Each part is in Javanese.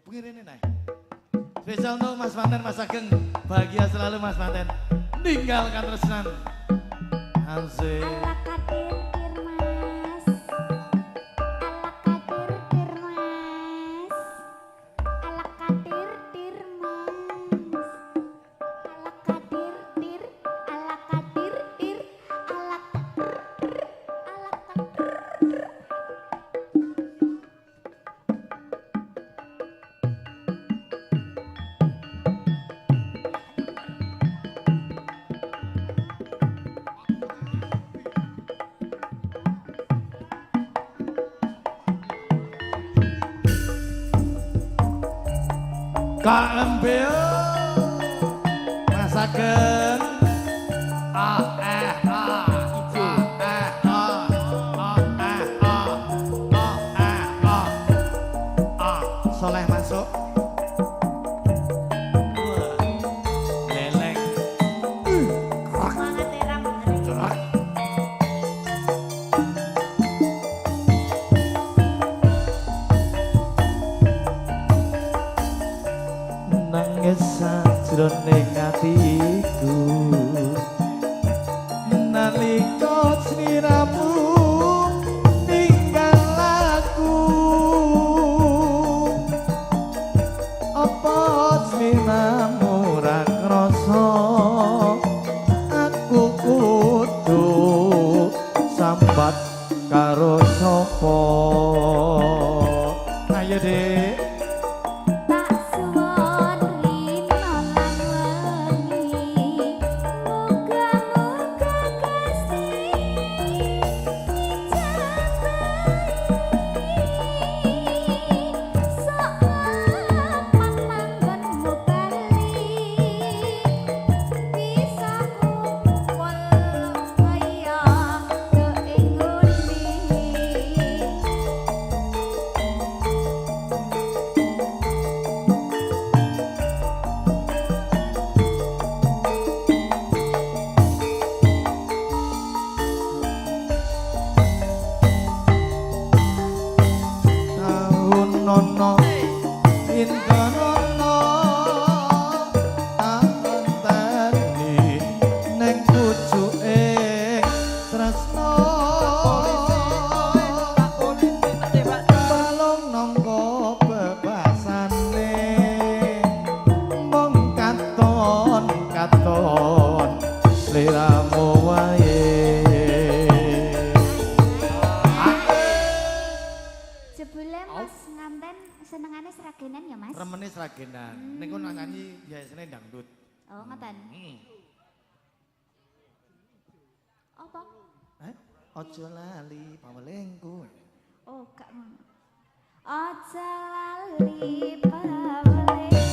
Pengirin ini. Spesial untuk Mas Manten, Mas Ageng. Bahagia selalu Mas Manten. Ninggalkan tresnan. Asik. Ala kadir Tirmas. Ala kadir Tirmas. Ala kadir Tirmas. Ala kadir Tir. Ala kadir Tir. Ala kadir. Ala kadir. KMB Mas Ageng Soleh masuk leleng Semangat ya Ram. cerak nangis sajroning atiku nalika sliramu ninggal aku apa sliramu ra krasa aku kudu sambat karo sapa ayo Dik. Tak suwon rino lan wengi. Muga-muga Gusti ijabahi. Sok panggonmu bali. Bisa kumpul kaya keingundi. Taun nono intan nono anteni ning pucuke tresno balung nangka bebasane mung katon sliramu wae. Jebule Mas nganten senengane seragenan ya Mas? Remene seragenan. Ning kono nyanyi biasane dangdut. Oh ngoten. Apa? Ojo lali pawelingku. Oh gak ngono. Aja lali pawelingku.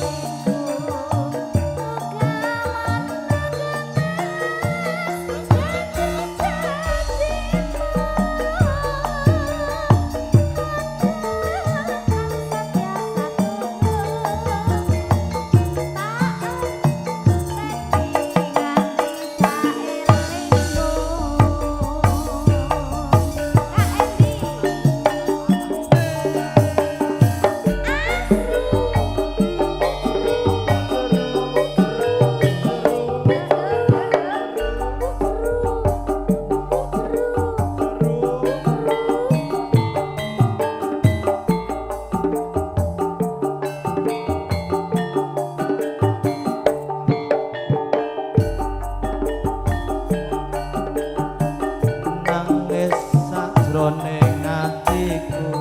Nangis sajroning atiku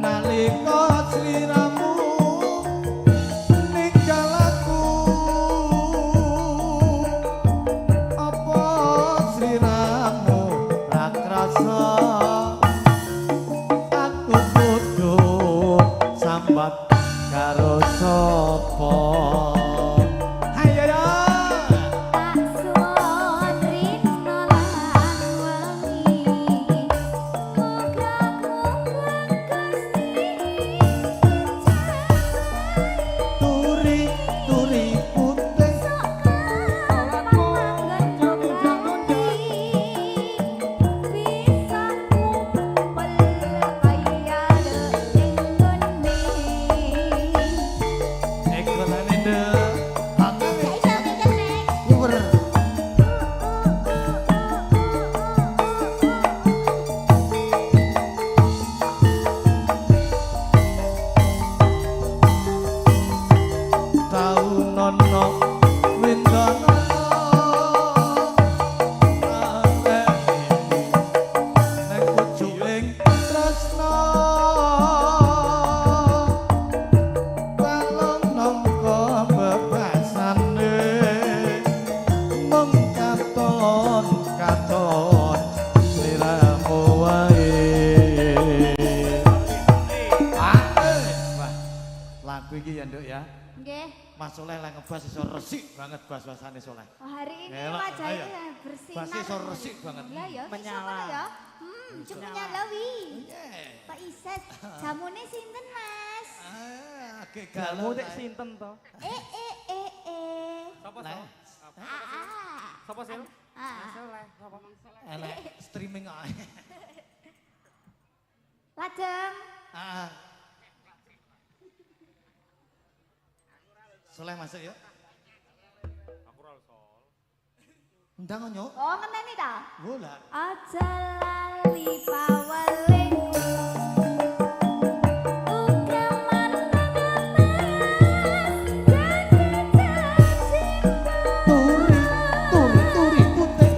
nalika sliramu ninggal aku apa sliramu ra krasa aku kudu sambat karo sapa. Hayo ya. Tak suwon rino lan wengi. Muga-muga Gusti ijabahi. Turi putih Panggonmu bali. Bisa kumpul kaya keingundi. lagu iki ya, Nduk ya. Nggih. Mas Soleh lek ngebas iso resik banget bas-basane Soleh. Oh, hari ini Elok, wajahnya ayo. bersinar. Basnya iso resik banget. Lah ya, Menyala. siapa ya? Cuma nyalawi. Yeah. Pak Ises, jamune sinten, Mas? Agak Kamu galau. dek sinten to? Eh. Sapa Lah, Sapa sih? Ah. Sapa? elek streaming ae. Lajeng. Ah. Soleh masuk yuk. Aku ora sol. Ndang nyuk. Oh, ngenteni ta? Bola. Aja lali pawelingku. Uga Turi putih.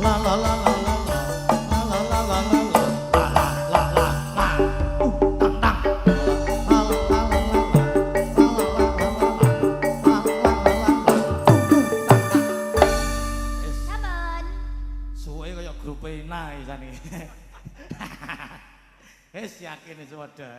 La la la la la la. La la la la la la. La la la la la. Tang tang. La la la la la. La la la la la. La la la la la. Wis suwe kaya grup Ina isane. Wis yakin wis padha.